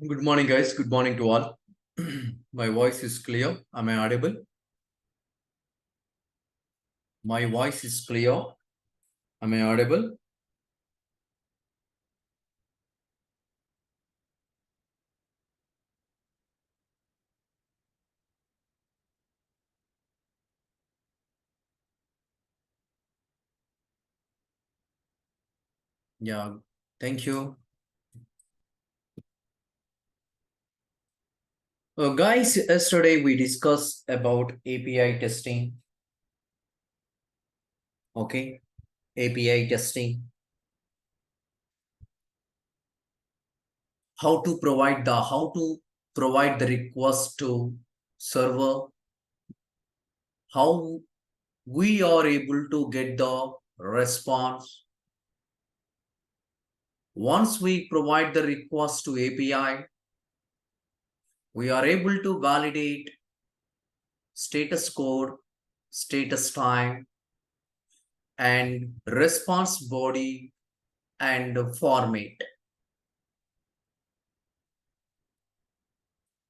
Good morning, guys. Good morning to all. My voice is clear. Am I audible? My voice is clear. Am I audible? Yeah, thank you. Guys, yesterday we discussed about API testing. Okay, API testing. How to provide the request to server. How we are able to get the response. Once we provide the request to API, we are able to validate status code, status time, and response body and format.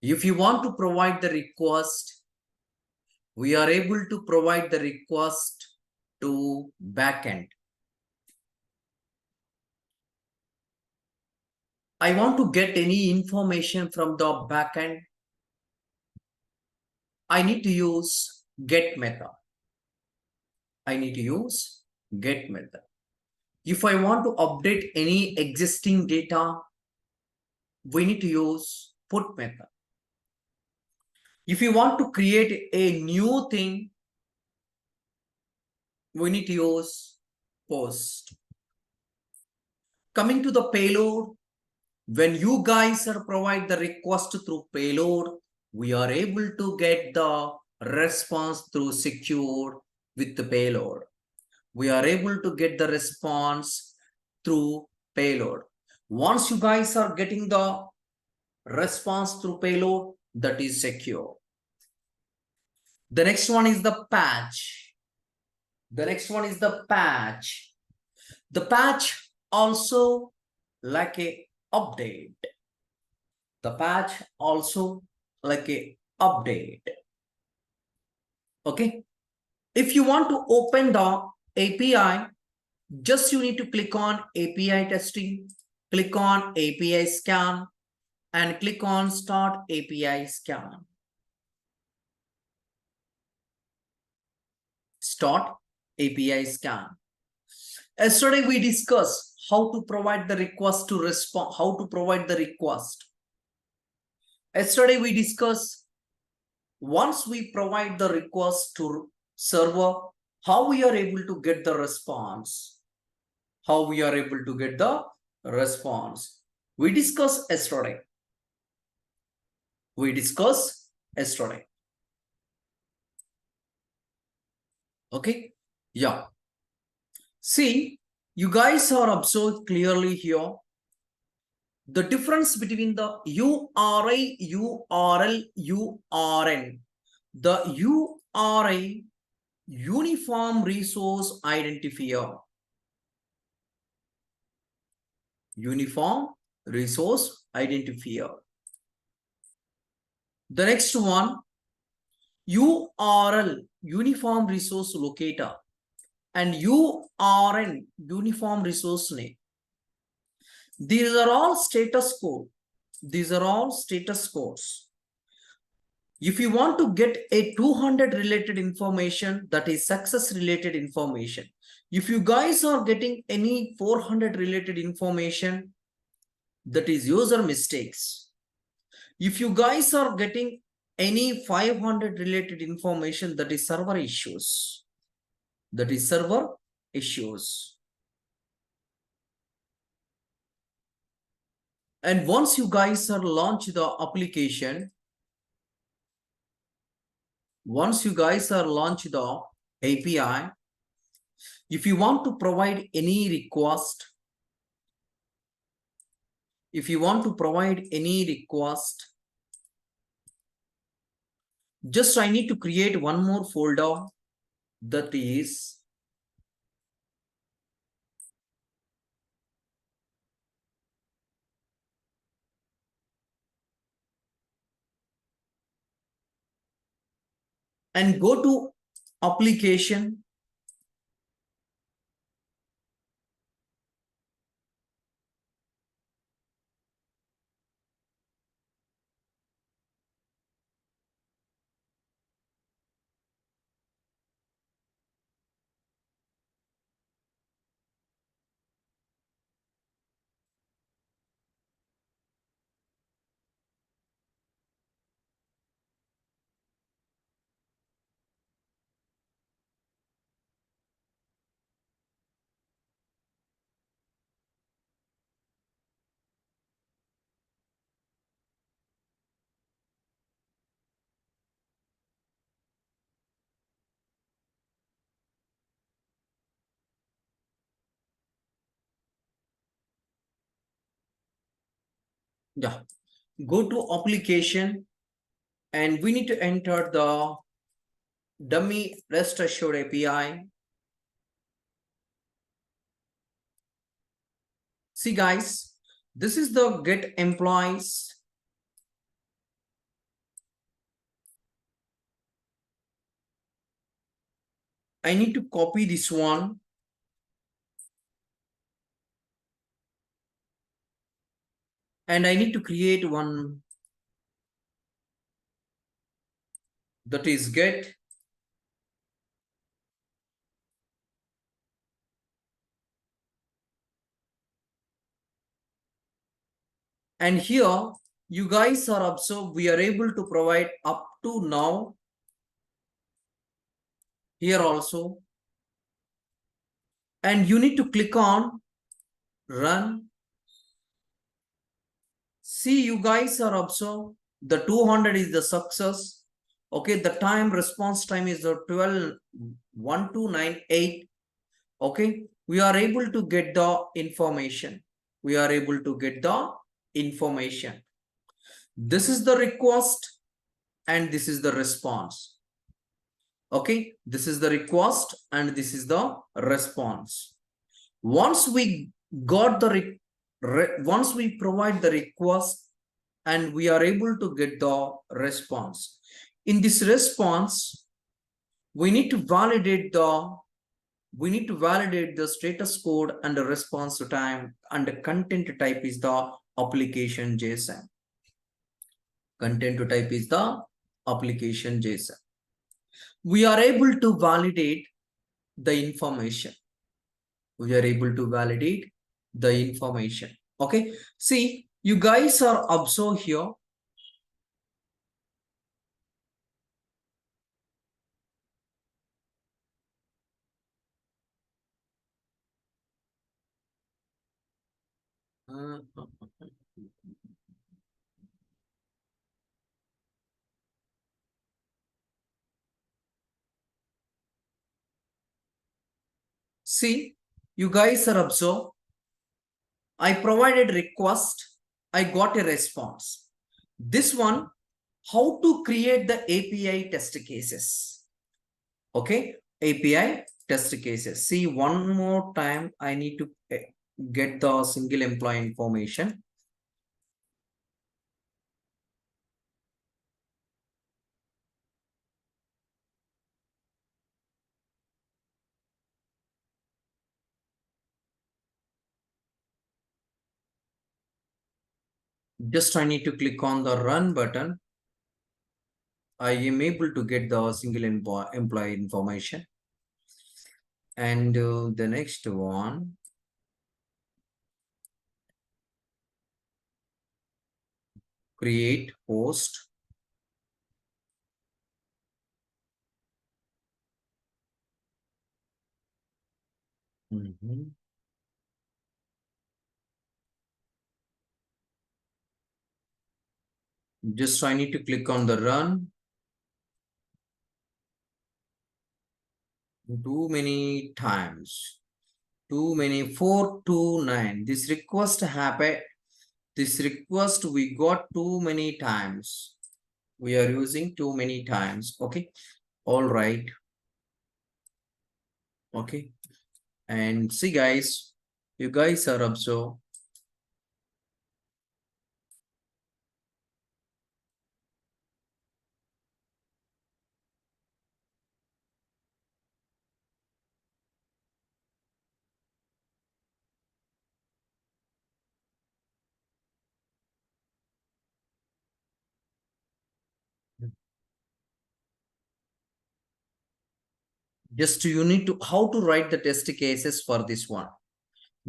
If you want to provide the request, we are able to provide the request to backend. I want to get any information from the backend. I need to use get method. I need to use get method. If I want to update any existing data, we need to use put method. If you want to create a new thing, we need to use post. Coming to the payload, when you guys are provide the request through payload, we are able to get the response through secure with the payload. We are able to get the response through payload. Once you guys are getting the response through payload, that is secure. The next one is the patch. The next one is the patch. The patch also like a update. The patch also like a update. Okay. If you want to open the API, just you need to click on API testing, click on API scan, and click on start API scan. Start API scan. Yesterday we discussed how to provide the request to respond, how to provide the request. Yesterday we discussed once we provide the request to server, how we are able to get the response. How we are able to get the response. We discussed yesterday. We discussed yesterday. Okay? Yeah. See, you guys are observed clearly here the difference between the URI, URL, URN. The URI, Uniform Resource Identifier. Uniform Resource Identifier. The next one, URL, Uniform Resource Locator, and URN, Uniform Resource Name. These are all status code. These are all status codes. If you want to get a 200 related information, that is success related information. If you guys are getting any 400 related information, that is user mistakes. If you guys are getting any 500 related information, that is server issues. That is server issues. And once you guys are launch the application, once you guys are launch the API, if you want to provide any request, if you want to provide any request, just I need to create one more folder, that is and go to application. Yeah, go to application and we need to enter the dummy rest assured API. See guys, this is the get employees. I need to copy this one and I need to create one, that is get. And here you guys are observed, we are able to provide up to now here also. And you need to click on run. See, you guys are observed, the 200 is the success. Okay, the time response time is the 121298. Okay, we are able to get the information. We are able to get the information. This is the request and this is the response. Okay, this is the request and this is the response. Once we got the once we provide the request and we are able to get the response. In this response, we need to validate the status code and the response time, and the content type is the application JSON. Content type is the application JSON. We are able to validate the information. We are able to validate the information. Okay, see, you guys are observed here. See, you guys are observed. I provided request, I got a response. This one, how to create the API test cases. Okay, API test cases. See, one more time, I need to get the single employee information. Just I need to click on the run button. I am able to get the single employee information. And the next one, create post. Just I need to click on the run. Too many times. Too many, 429. This request happened. This request we got too many times. We are using too many times. Okay. All right. Okay. And see guys, you guys are observed. Just you need to, how to write the test cases for this one.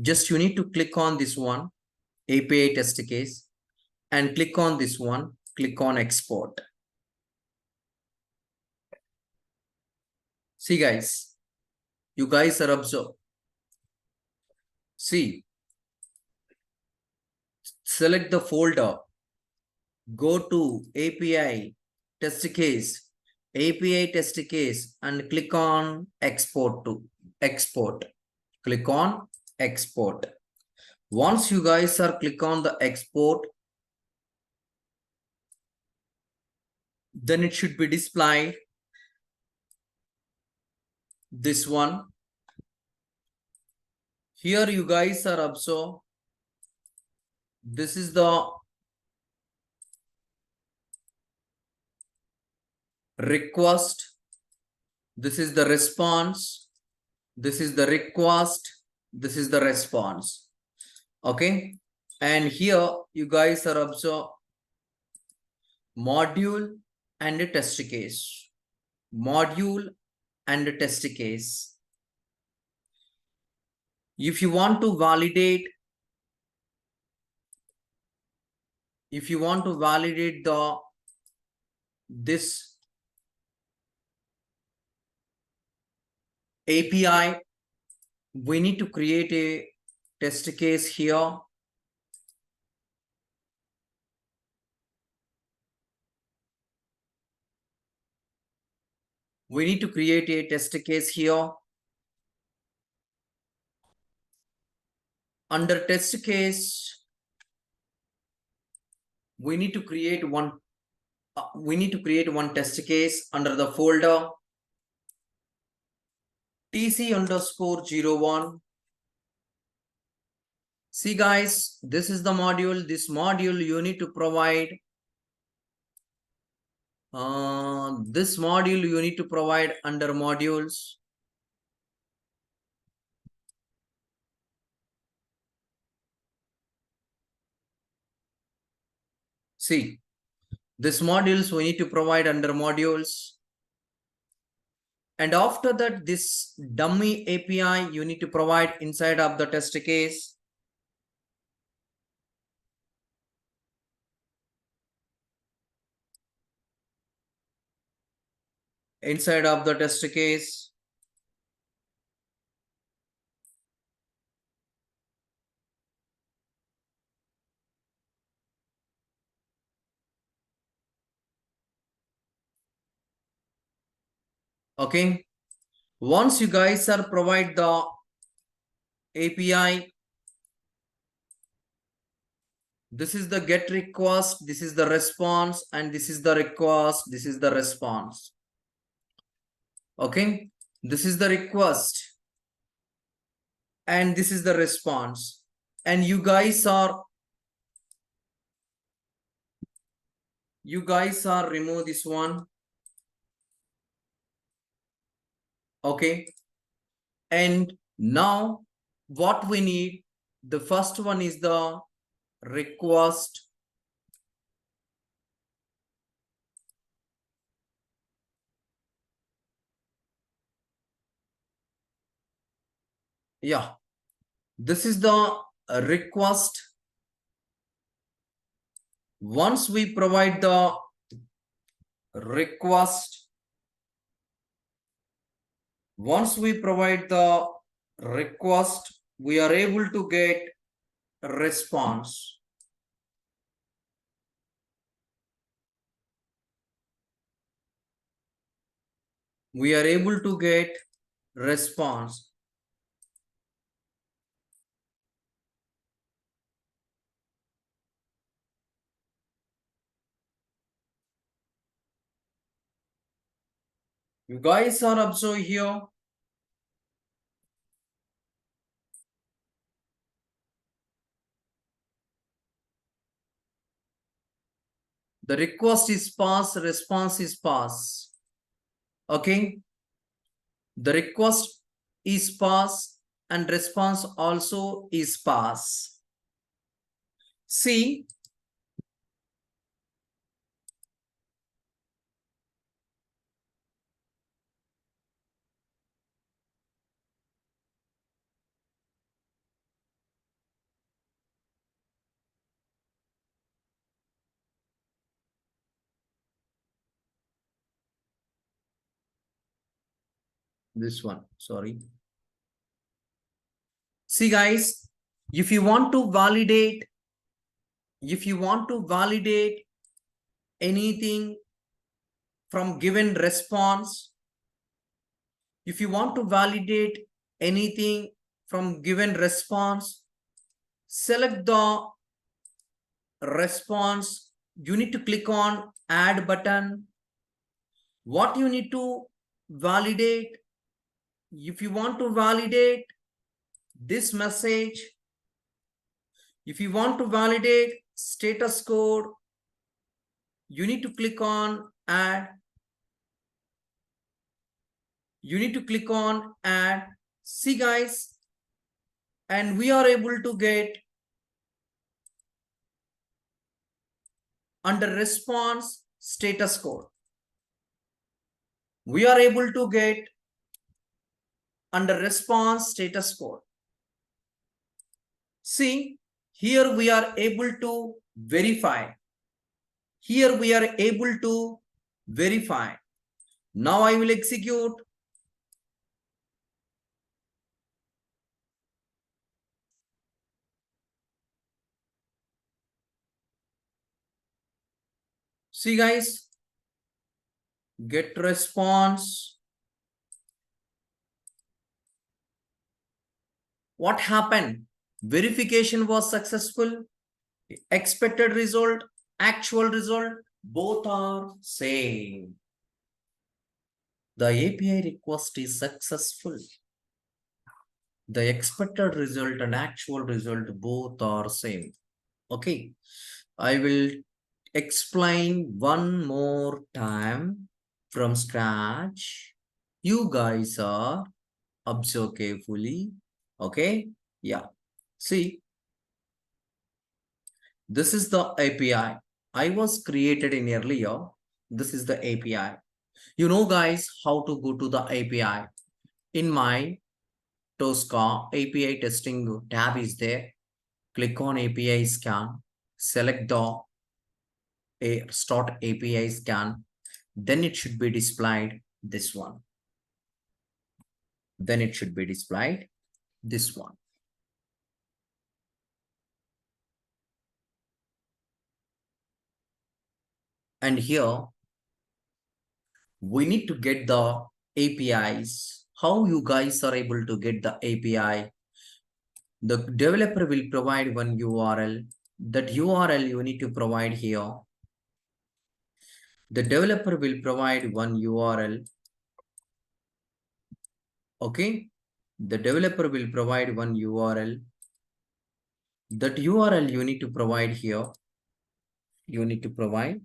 Just you need to click on this one, API test case, and click on this one, click on export. See guys, you guys are observed. See, select the folder, go to API test case, API test case, and click on export to export. Click on export. Once you guys are click on the export, then it should be displayed this one. Here you guys are observe. This is the request. This is the response. This is the request. This is the response. Okay. And here you guys are observe module and a test case. Module and a test case. If you want to validate, this API, we need to create a test case here. We need to create a test case here. Under test case, we need to create one test case under the folder tc_01. See guys, this is the module. This module you need to provide. This module you need to provide under modules. See, this modules we need to provide under modules. And after that, this dummy API you need to provide inside of the test case. Inside of the test case. Okay. Once you guys are provide the API, this is the get request, this is the response, and this is the request, this is the response. Okay. This is the request and this is the response. And you guys are remove this one. Okay. And now what we need, the first one is the request. Yeah, this is the request. Once we provide the request, we are able to get a response. We are able to get response. You guys are observing here. The request is pass, response is pass. Okay. The request is pass and response also is pass. See, This one, sorry. See guys, if you want to validate, if you want to validate anything from given response, if you want to validate anything from given response, select the response. You need to click on add button. What you need to validate, if you want to validate this message, if you want to validate status code, you need to click on add. You need to click on add. See guys, and we are able to get under response status code. We are able to get under response status code. See, here we are able to verify. Here we are able to verify. Now I will execute. See guys, get response. What happened? Verification was successful. Expected result, actual result, both are same. The API request is successful. The expected result and actual result both are same. Okay, I will explain one more time from scratch. You guys are observe carefully. Okay, yeah. See, this is the API. I was created in earlier. This is the API. You know, guys, how to go to the API. In my Tosca API testing tab is there. Click on API scan. Select the start API scan. Then it should be displayed this one. Then it should be displayed this one. And here we need to get the APIs. How you guys are able to get the API? The developer will provide one URL. That URL you need to provide here. The developer will provide one URL. Okay. The developer will provide one URL. That URL you need to provide here. You need to provide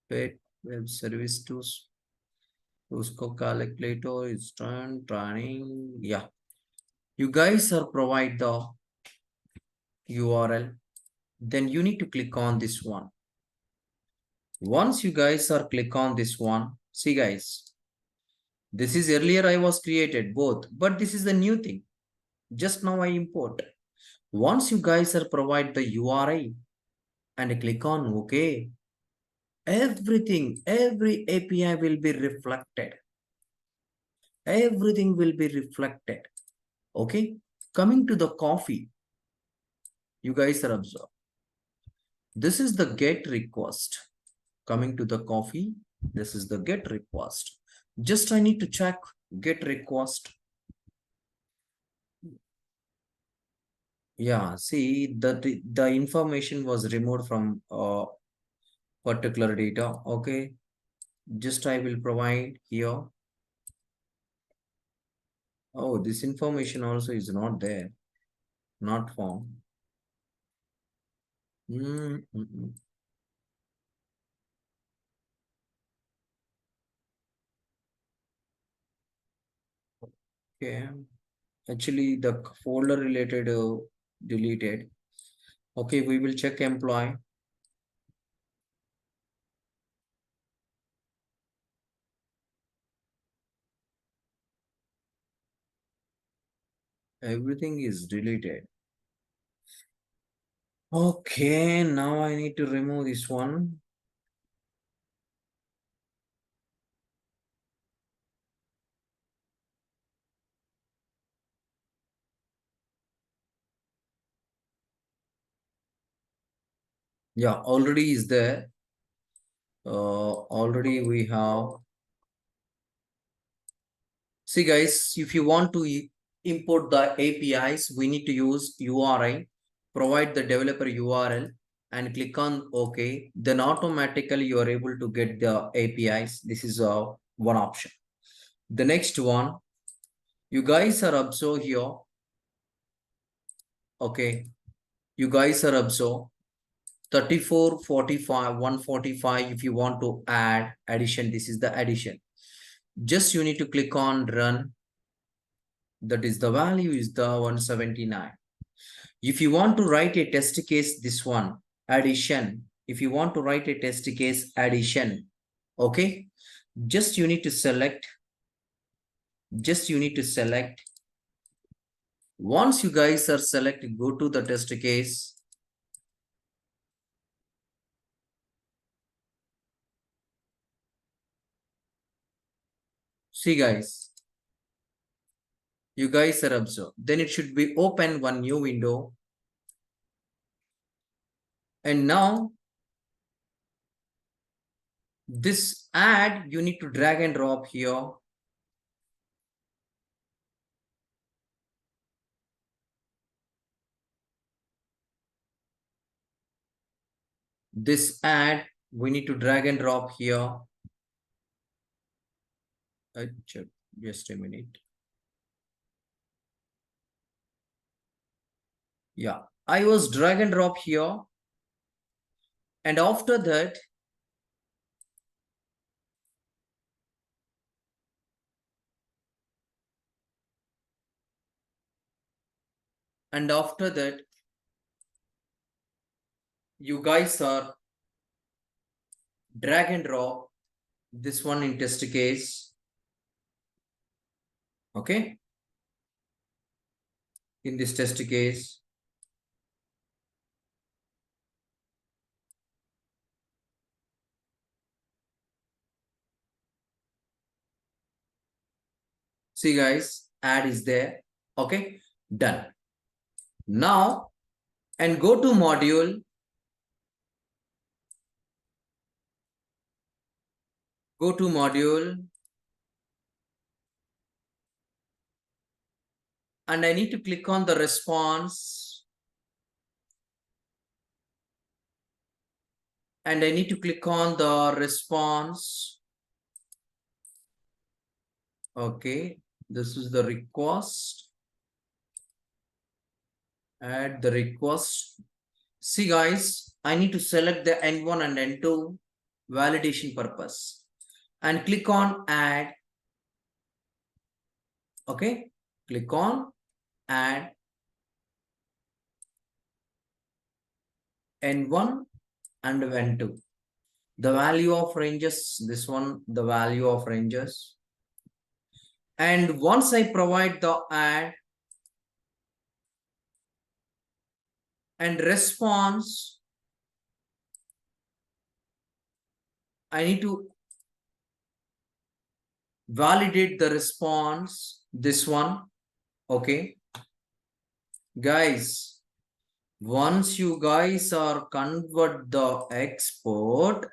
paid web service to Tosca calculator is training. Yeah. You guys are provide the URL. Then you need to click on this one. Once you guys are click on this one, see guys, this is earlier I was created both, but this is the new thing. Just now I import. Once you guys are provide the URI and click on OK, everything, every API will be reflected. Everything will be reflected. Okay. Coming to the coffee, you guys are observe. This is the get request. Coming to the coffee, this is the get request. Just I need to check get request. Yeah, see that the information was removed from particular data. Okay, just I will provide here. Oh, this information also is not there, not found. Okay, actually the folder related deleted. Okay, we will check employee. Everything is deleted. Okay, now I need to remove this one. Yeah, already is there. Already we have. See guys, if you want to import the APIs, we need to use URI, provide the developer URL and click on OK. Then automatically you are able to get the APIs. This is one option. The next one, you guys are observed here. Okay, you guys are observed 34, 45, 145. If you want to add addition, this is the addition. Just you need to click on run. That is the value is the 179. If you want to write a test case, this one, addition. If you want to write a test case, addition. Okay. Just you need to select. Once you guys are selected, go to the test case. See guys. You guys are observed. Then it should be open one new window. And now this add, you need to drag and drop here. This add, we need to drag and drop here. Just a minute. Yeah, I was drag and drop here. And after that, you guys are drag and drop this one in test case. Okay. In this test case. See guys, add is there. Okay, done. Now, and go to module. Go to module. And I need to click on the response. And I need to click on the response. Okay, this is the request. Add the request. See guys, I need to select the N1 and N2 validation purpose and click on add. Okay, click on add N1 and N2. The value of ranges, this one, the value of ranges. And once I provide the add and response, I need to validate the response, this one. Okay. Guys, once you guys are convert the export,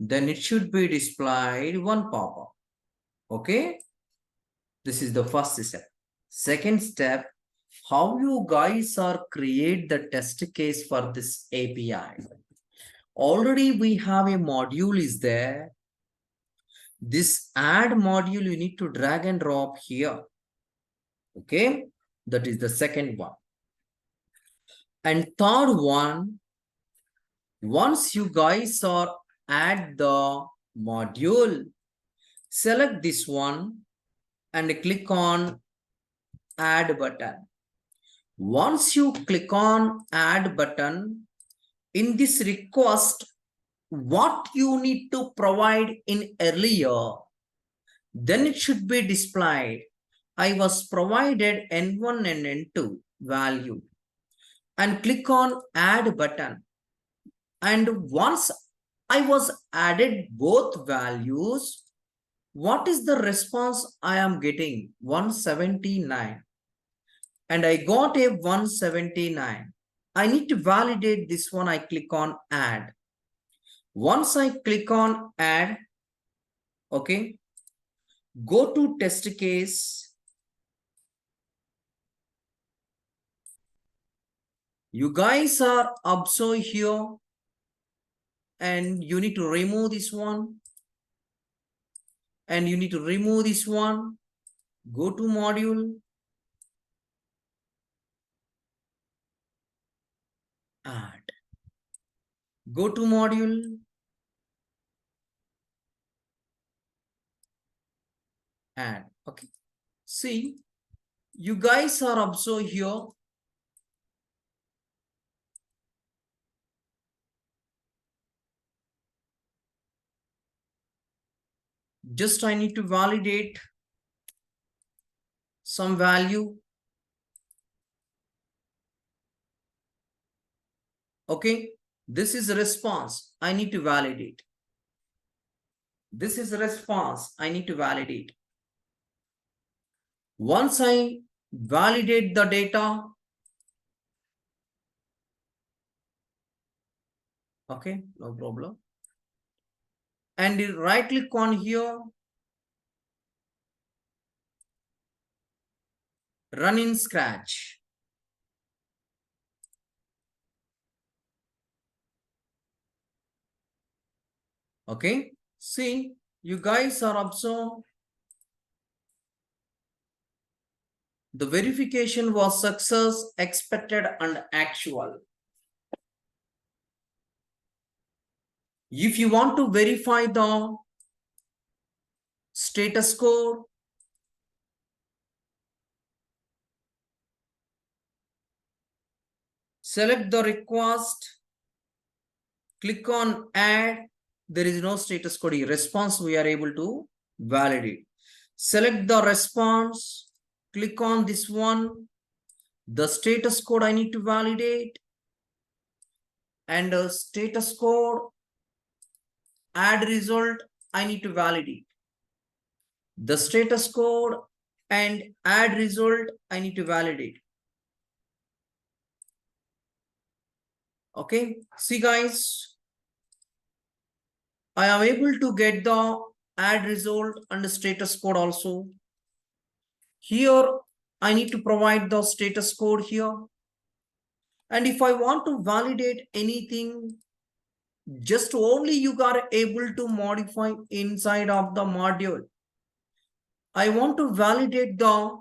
then it should be displayed one pop-up. Okay. This is the first step. Second step, how you guys are create the test case for this API. Already we have a module is there. This add module you need to drag and drop here. Okay, that is the second one. And third one, once you guys are add the module, select this one and click on add button. Once you click on add button, in this request, what you need to provide in earlier, then it should be displayed. I was provided N1 and N2 value and click on add button. And once I was added both values, what is the response I am getting? 179. and I got a 179. I need to validate this one. I click on add. Once I click on add, okay, go to test case. You guys are observe here, and you need to remove this one, and you need to remove this one. Go to module, add. Go to module, add. Okay. See, you guys are observe here. Just I need to validate some value. Okay. This is a response. I need to validate. This is a response. I need to validate. Once I validate the data, okay, no problem. And you right click on here, run in Scratch. Okay, see, you guys are observed. The verification was success, expected and actual. If you want to verify the status code, select the request, click on add. There is no status code here. Response we are able to validate. Select the response, click on this one. The status code I need to validate, and the status code add result I need to validate. The status code and add result I need to validate. Okay, see guys, I am able to get the add result and the status code also. Here I need to provide the status code here. And if I want to validate anything, just only you are able to modify inside of the module. I want to validate the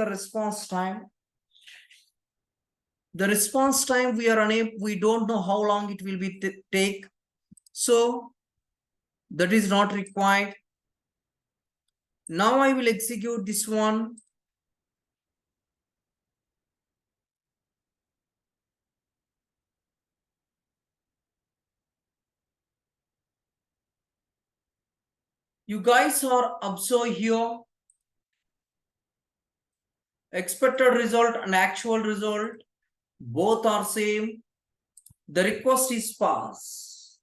response time. The response time we are unable, we don't know how long it will be take. So that is not required. Now I will execute this one. You guys are observe here. Expected result and actual result, both are same. The request is passed.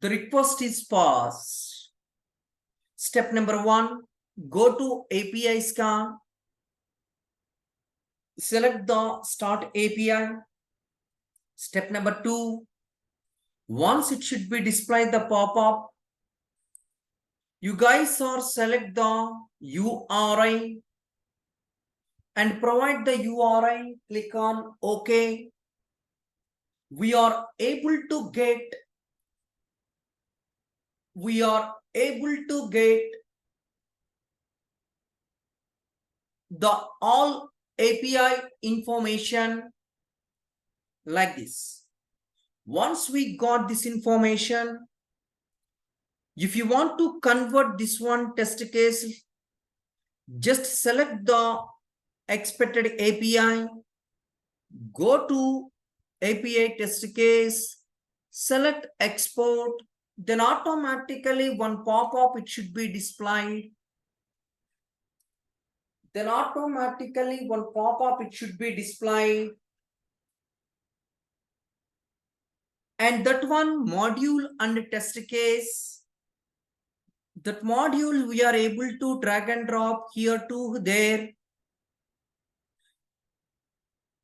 The request is passed. Step number 1, go to API scan. Select the start API. Step number 2, once it should be displayed the pop-up, you guys are select the URI and provide the URI. Click on OK. We are able to get the all API information like this. Once we got this information, if you want to convert this one test case, just select the expected API, go to API test case, select export, then automatically one pop-up it should be displayed. Then automatically one pop-up it should be displayed. And that one module and test case, That module we are able to drag and drop here to there.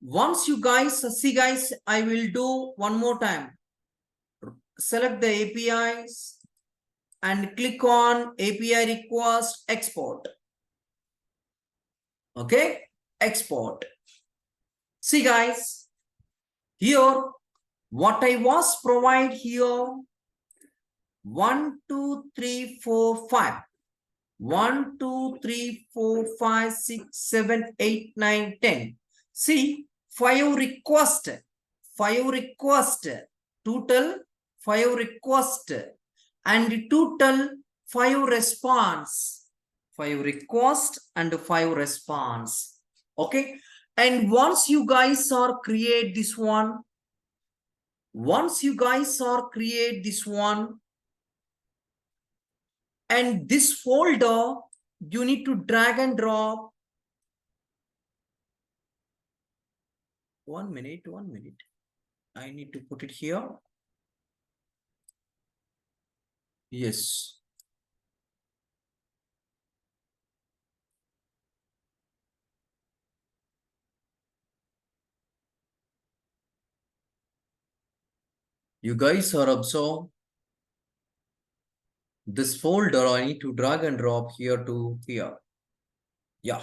Once you guys see guys, I will do one more time. Select the APIs and click on API request export. Okay, export. See guys, here what I was provide here 1 2 3 4 5 1 2 3 4 5 6 7 8 9 10. See, 5 request total 5 request and total 5 response, 5 request and 5 response. Okay, and once you guys are create this one, and this folder you need to drag and drop. 1 minute, I need to put it here. Yes. You guys are observe this folder. I need to drag and drop here to here. Yeah.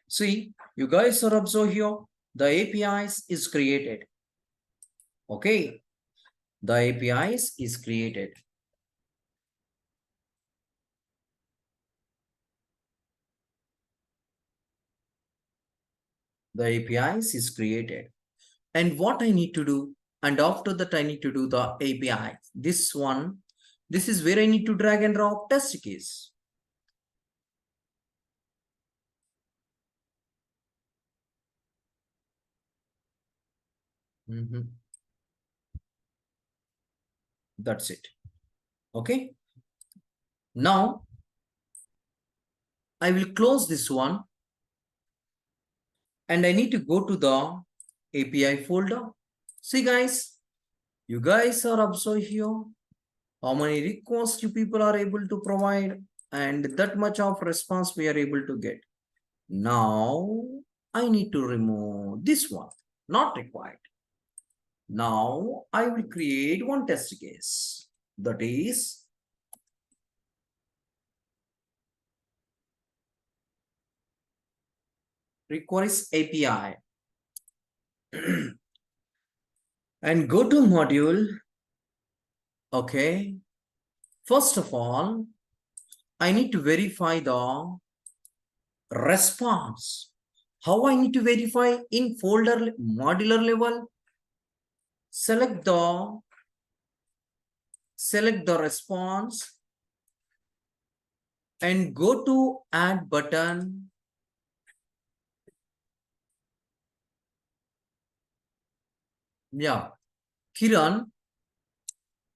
See, you guys are observe here. The APIs is created. Okay. The APIs is created. The APIs is created. And what I need to do, and after that I need to do the API. This one, this is where I need to drag and drop test case. That's it. Okay. Now I will close this one and I need to go to the API folder. See guys, you guys are observing here how many requests you people are able to provide and that much of response we are able to get. Now I need to remove this one, not required. Now I will create one test case, that is requires API. And go to module. Okay. First of all, I need to verify the response. How I need to verify? In folder modular level, select the response and go to add button. Yeah, Kiran,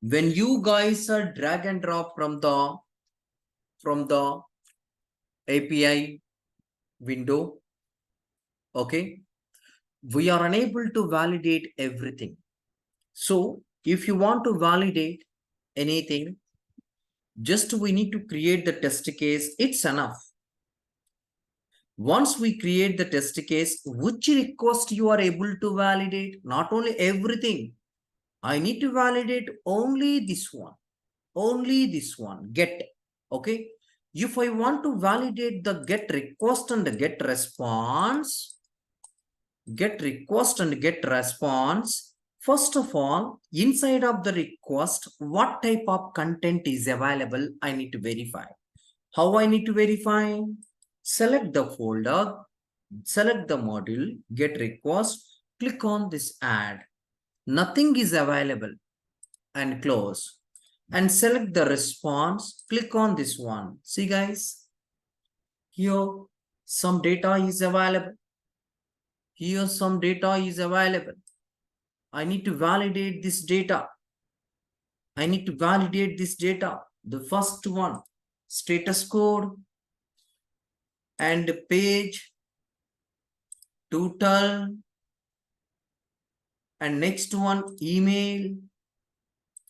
when you guys are drag and drop from the API window, okay, we are unable to validate everything. So if you want to validate anything, just we need to create the test case. It's enough. Once we create the test case, which request you are able to validate, not only everything. I need to validate only this one, get. Okay. If I want to validate the get request and the get response, first of all, inside of the request, what type of content is available, I need to verify. How I need to verify? Select the folder, select the module, get request, click on this add. Nothing is available and close. And select the response, click on this one. See guys, here some data is available. Here some data is available. I need to validate this data. The first one, status code and page, total, and next one, email,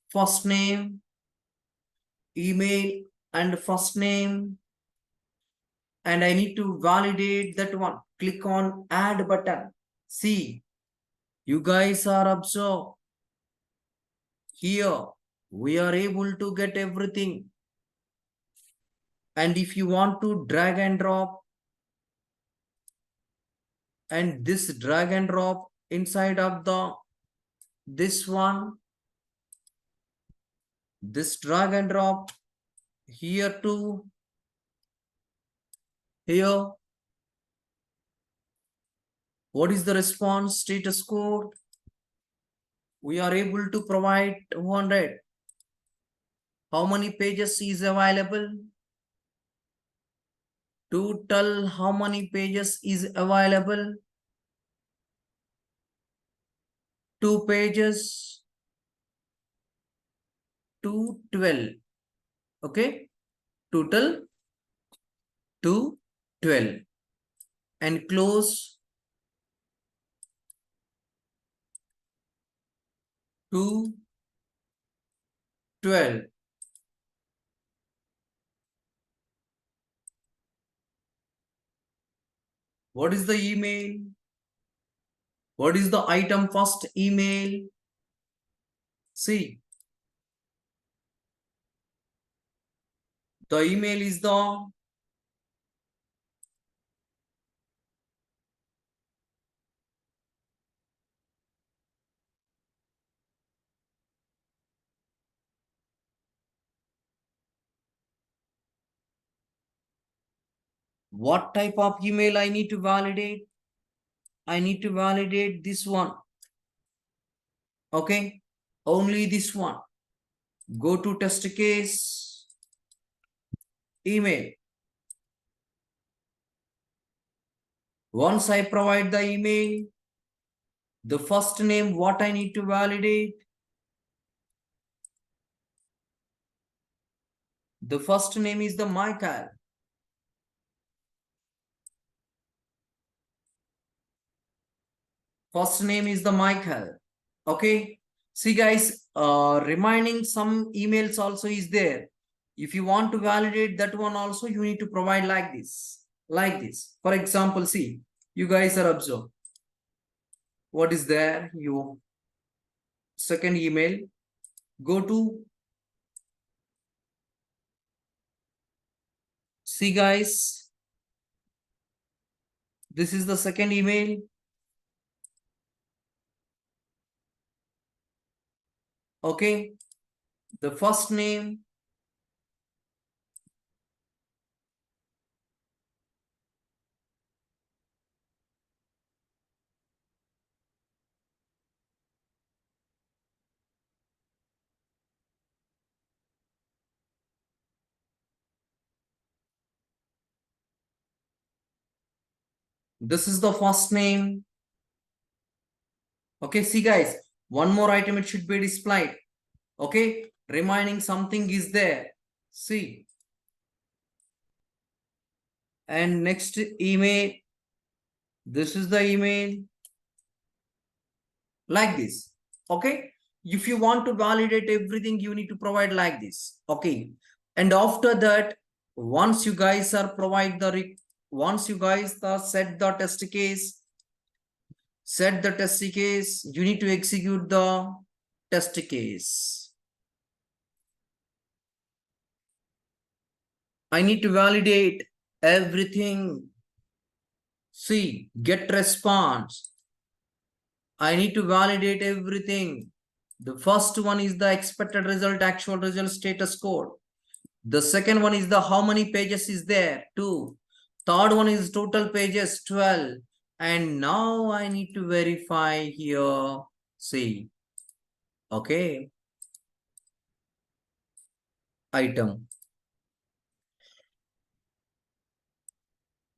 first name, email, and first name, and I need to validate that one. Click on add button. See, you guys are observed. Here, we are able to get everything. And if you want to drag and drop, and this drag and drop inside of this one, this drag and drop here to here. What is the response status code? We are able to provide 200. How many pages is available? Total, how many pages is available? 2 pages. 212. Okay. Total 212. And close 212. What is the email? What is the item first email? See, the email is the what type of email I need to validate? I need to validate this one. Okay, only this one. Go to test case email. Once I provide the email, the first name, what I need to validate? The first name is the Michael. First name is the Michael. Okay. See guys, reminding some emails also is there. If you want to validate that one also, you need to provide like this. Like this. For example, see, you guys are observed. What is there? Your second email. Go to, see guys, this is the second email. Okay. The first name. This is the first name. Okay, see guys, one more item it should be displayed. Okay, reminding something is there. See. And next email. This is the email. Like this. Okay. If you want to validate everything, you need to provide like this. Okay. And after that, once you guys are provide the once you guys are set the test case, you need to execute the test case. I need to validate everything. See, get response. I need to validate everything. The first one is the expected result, actual result, status code. The second one is the how many pages is there, 2. Third one is total pages, 12. And now I need to verify here. See, okay. Item.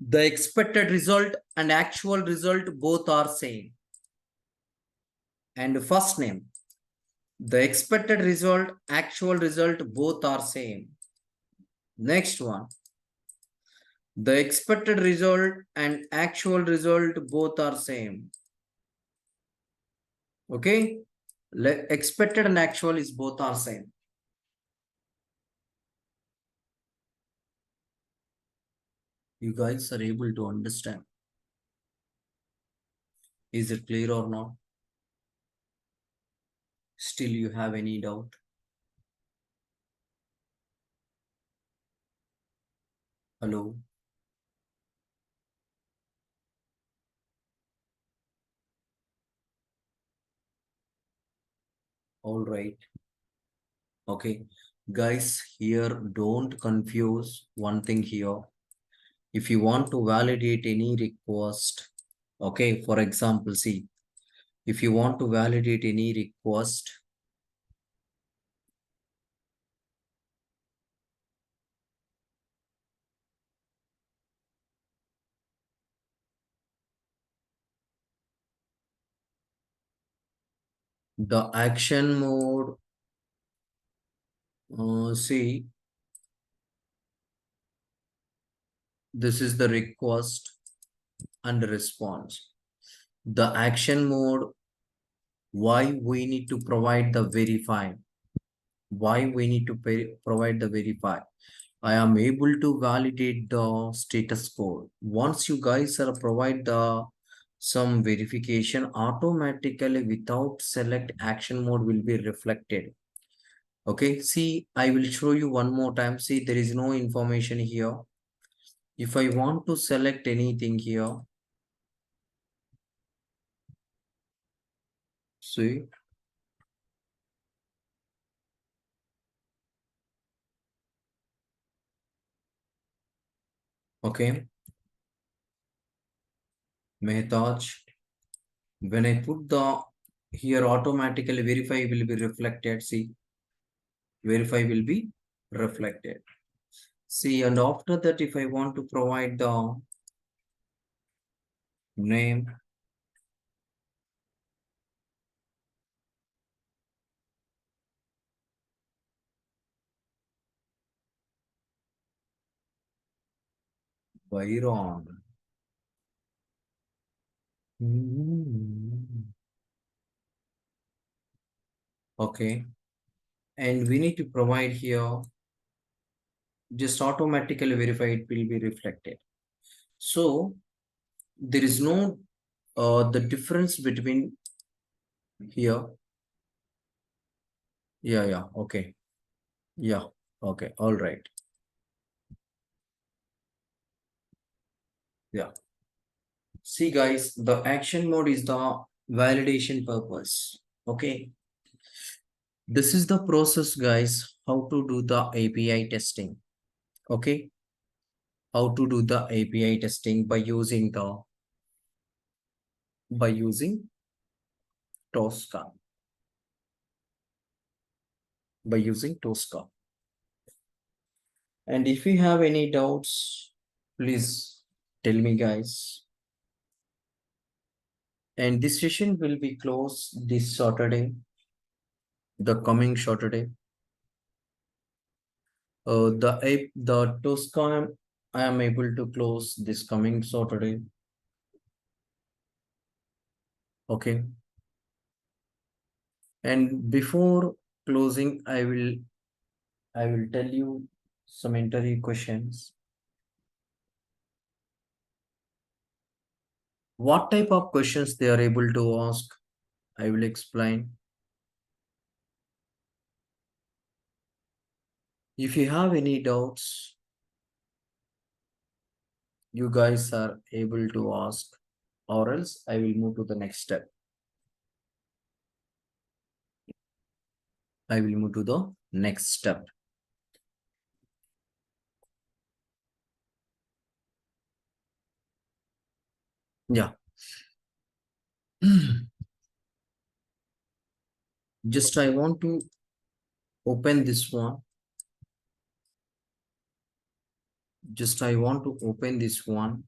The expected result and actual result both are same. And first name. The expected result, actual result both are same. Next one. The expected result and actual result both are same. Okay. Expected and actual is both are same. You guys are able to understand. Is it clear or not? Still you have any doubt? Hello? All right. Okay. Guys, here don't confuse one thing here. If you want to validate any request, okay, for example, see, if you want to validate any request, the action mode, see, this is the request and response. The action mode, why we need to provide the verify, why we need to provide the verify. I am able to validate the status code. Once you guys are provide the some verification, automatically without select action mode will be reflected. Okay, see, I will show you one more time. See, there is no information here. If I want to select anything here, see, okay, Mehtaj, when I put the here automatically verify will be reflected. See, verify will be reflected. See, and after that, if I want to provide the name, Byron. Okay, and we need to provide here just automatically verify it will be reflected. So there is no the difference between here. Yeah, yeah, okay. Yeah, okay, all right. Yeah. See, guys, the action mode is the validation purpose. Okay. This is the process, guys, how to do the API testing. Okay. How to do the API testing by using Tosca. By using Tosca. And if you have any doubts, please tell me, guys. And this session will be closed this Saturday, the coming Saturday. The Tosca I am able to close this coming Saturday. Okay. And before closing, I will tell you some interview questions. What type of questions they are able to ask? I will explain. If you have any doubts, you guys are able to ask, or else I will move to the next step. I will move to the next step. Yeah. Just I want to open this one. Just I want to open this one.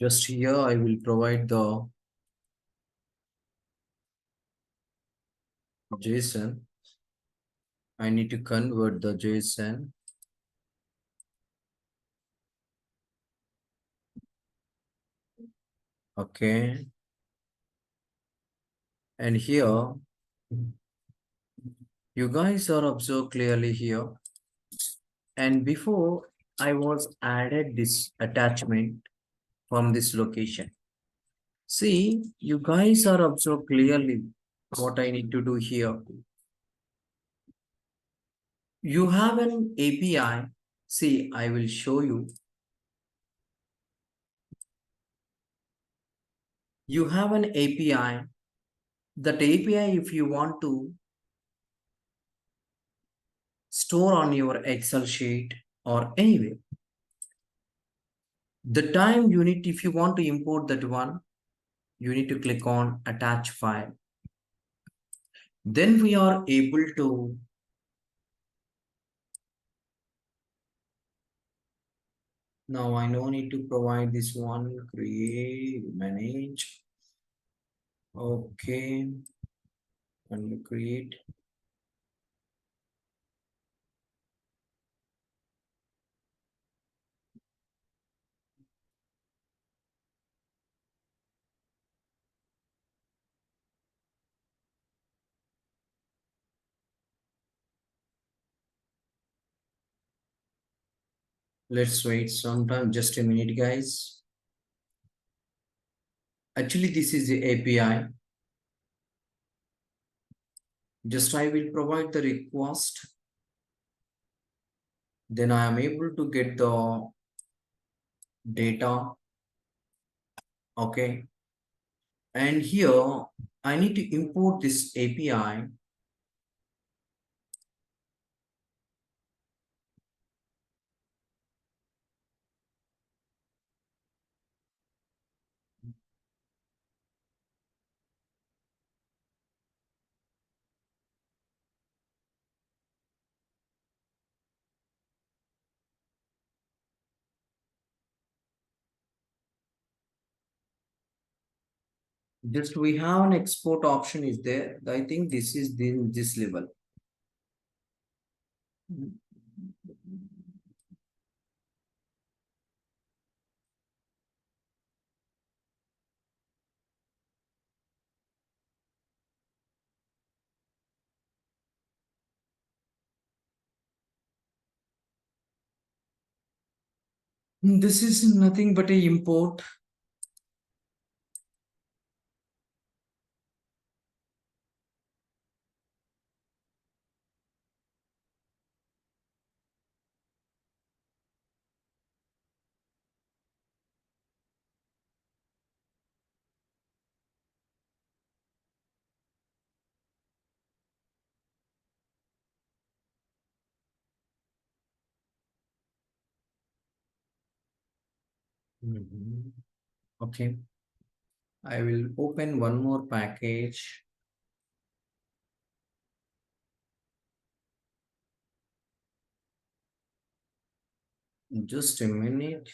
Just here I will provide the JSON. I need to convert the JSON. Okay. And here, you guys are observed clearly here. And before I was added this attachment from this location. See, you guys are observed clearly what I need to do here. You have an API. See, I will show you. You have an API. That API, if you want to store on your Excel sheet or anyway, the time you need, if you want to import that one, you need to click on attach file. Then we are able to now I no need to provide this one, create, manage. Okay, and create. Let's wait some time, just a minute, guys. Actually, this is the API. Just I will provide the request. Then I am able to get the data. Okay. And here I need to import this API. Just we have an export option is there. I think this is this level. This is nothing but a import. Mhm. Okay. I will open one more package. Just a minute.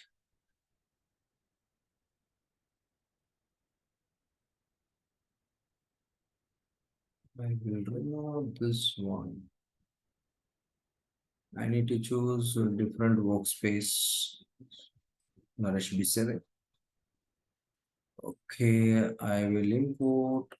I will remove this one. I need to choose a different workspace. Naresh B7. Okay, I will import.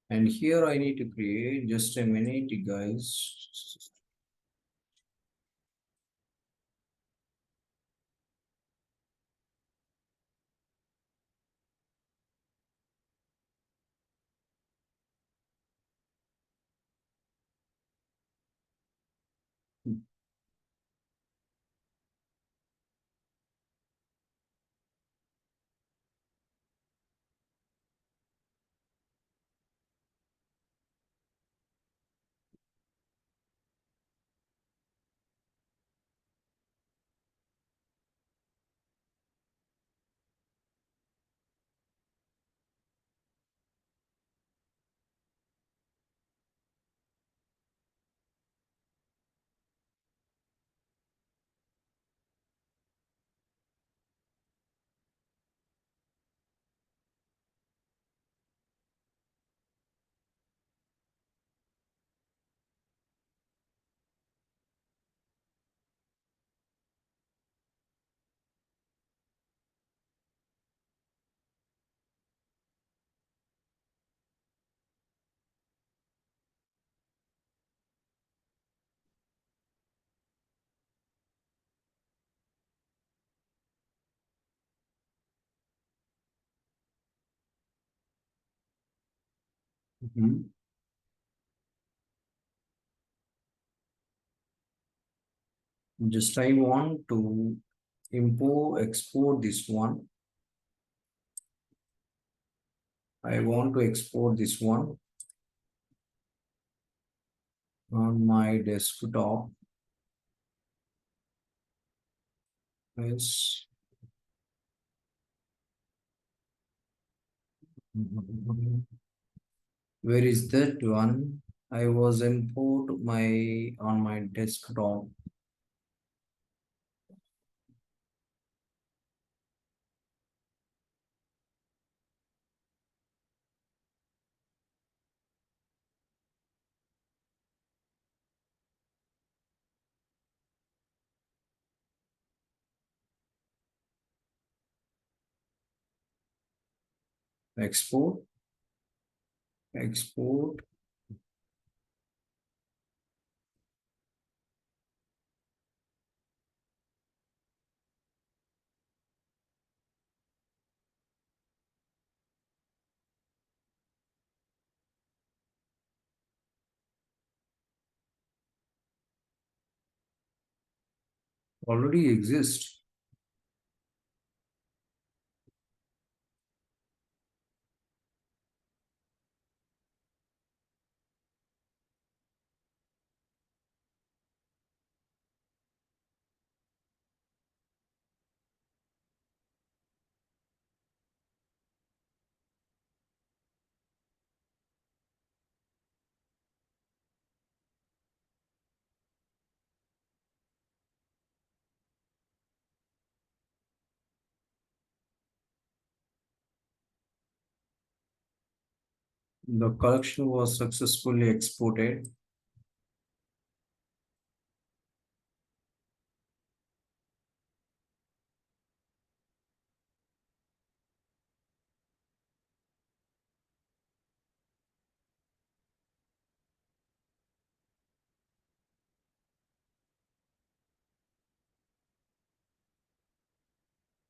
And here I need to create just a minute, guys. Mhm. Just I want to export this one. I want to export this one on my desktop. Yes. Where is that one? I was import my on my desktop. Export, export. Already exist. The collection was successfully exported.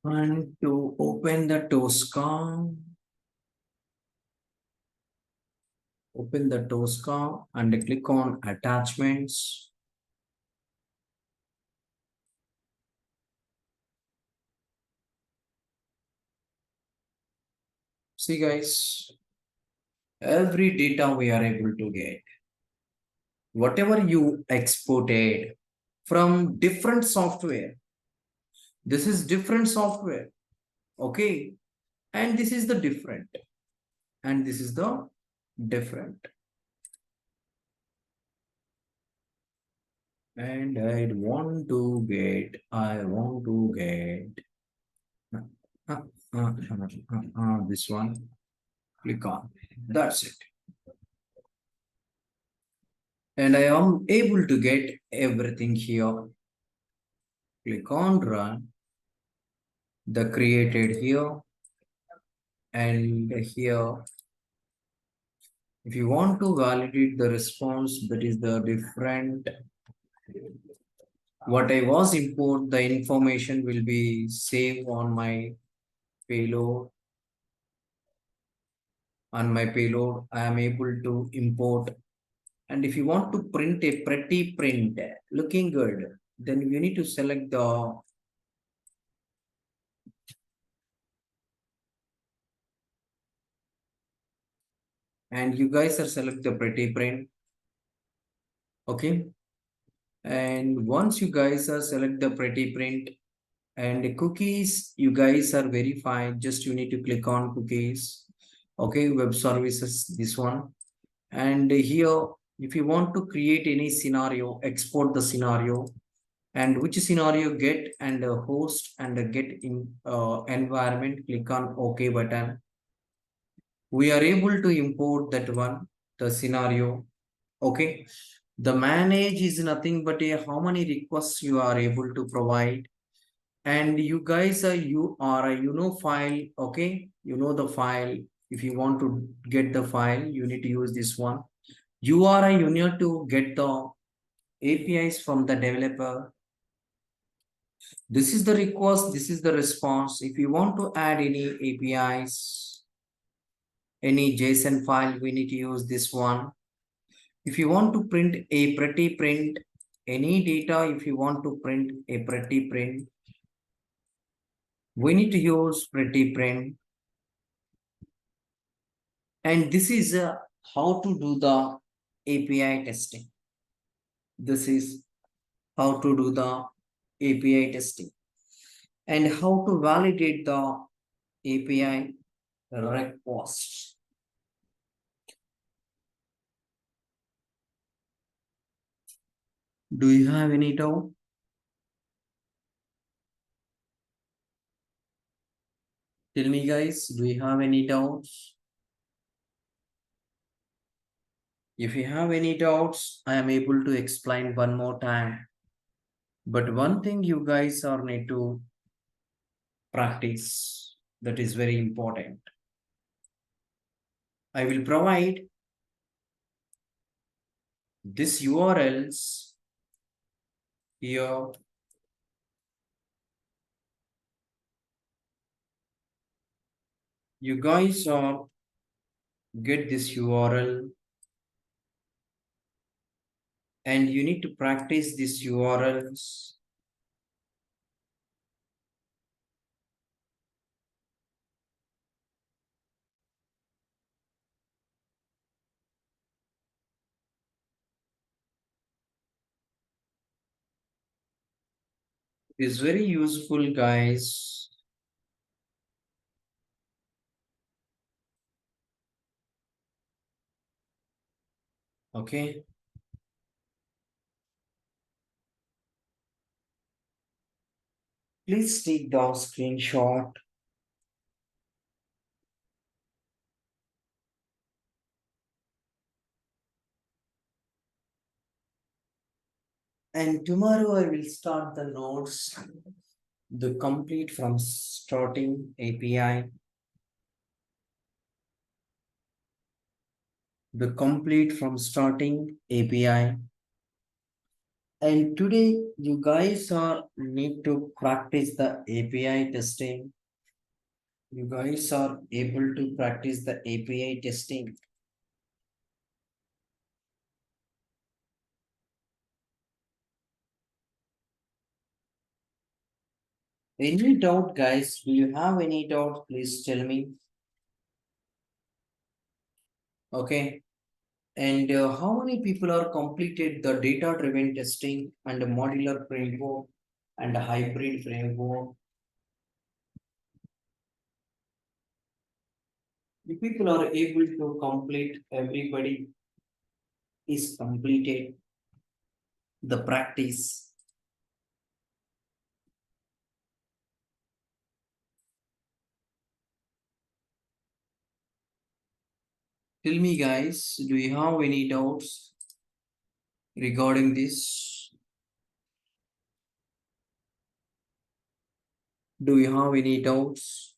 And to open the Tosca, open the Tosca and click on attachments. See guys, every data we are able to get, whatever you exported from different software, this is different software, okay, and this is the different, and this is the different, and I want to get this one. Click on, that's it, and I am able to get everything here. Click on run, the created here, and here if you want to validate the response, that is the different. What I was import, the information will be saved on my payload. On my payload, I am able to import. And if you want to print a pretty print, looking good, then you need to select the, and you guys are select the pretty print. Okay. And once you guys are select the pretty print, and the cookies you guys are verified, just you need to click on cookies. Okay, web services, this one. And here if you want to create any scenario, export the scenario, and which scenario get and host and get in environment, click on OK button. We are able to import that one, the scenario. Okay, the manage is nothing but a how many requests you are able to provide. And you guys are file, okay, you know the file. If you want to get the file, you need to use this one. URI, you need to get the APIs from the developer. This is the request, this is the response. If you want to add any APIs, any JSON file, we need to use this one. If you want to print a pretty print, any data, if you want to print a pretty print, we need to use pretty print. And this is how to do the API testing. This is how to do the API testing and how to validate the API requests. Do you have any doubt? Tell me guys, do you have any doubts? If you have any doubts, I am able to explain one more time. But one thing you guys are need to practice that is very important. I will provide this URLs here. You guys are get this URL and you need to practice these URLs. It is very useful, guys. Okay. Please take the screenshot. And tomorrow I will start the notes, the complete from starting API, the complete from starting API. And today you guys are need to practice the API testing. You guys are able to practice the API testing. Any doubt, guys? Do you have any doubt? Please tell me. Okay. And how many people are completed the data-driven testing and the modular framework and the hybrid framework? The people are able to complete, everybody is completed the practice. Tell me, guys, do you have any doubts regarding this? Do you have any doubts?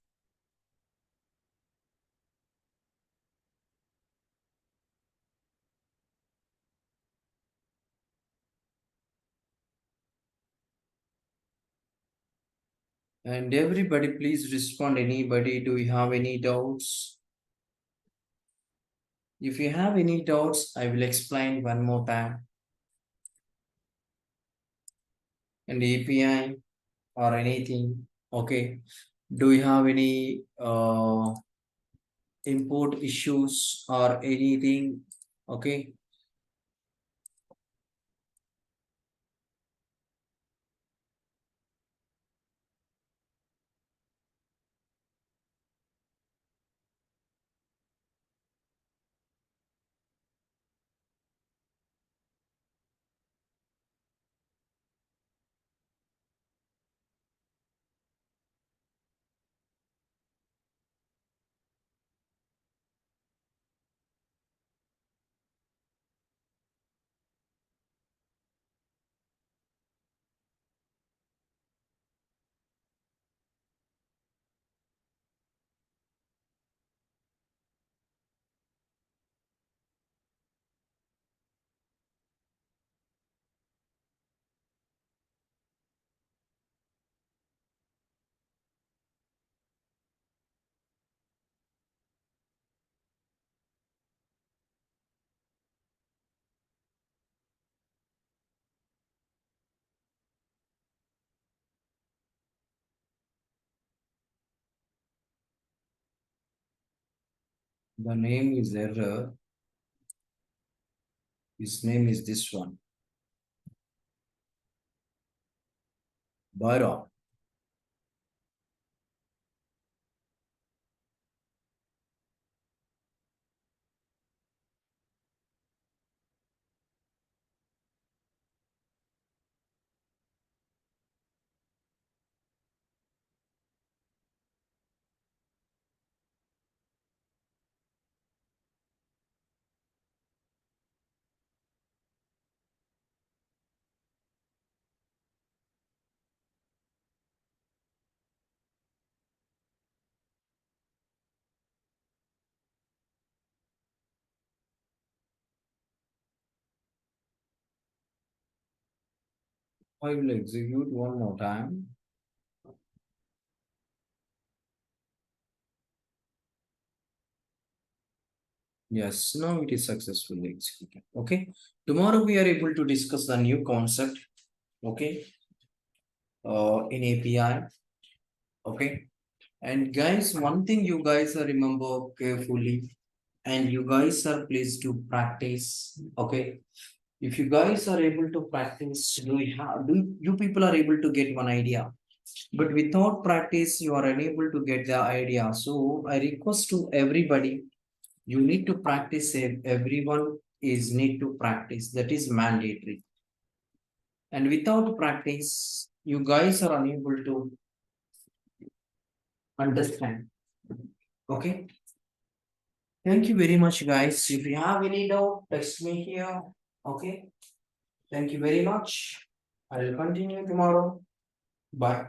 And everybody, please respond. Anybody, do you have any doubts? If you have any doubts, I will explain one more time. And API or anything. Okay. Do you have any import issues or anything? Okay. The name is error. His name is this one. Byron. I will execute one more time. Yes, now it is successfully executed. Okay. Tomorrow we are able to discuss the new concept. Okay. In API. Okay. And guys, one thing you guys are remember carefully, and you guys are pleased to practice. Okay. If you guys are able to practice, do you people are able to get one idea? But without practice, you are unable to get the idea. So I request to everybody, you need to practice it. Everyone is need to practice. That is mandatory. And without practice, you guys are unable to understand. Okay. Thank you very much, guys. If you have any doubt, text me here. Okay. Thank you very much. I will continue tomorrow. Bye.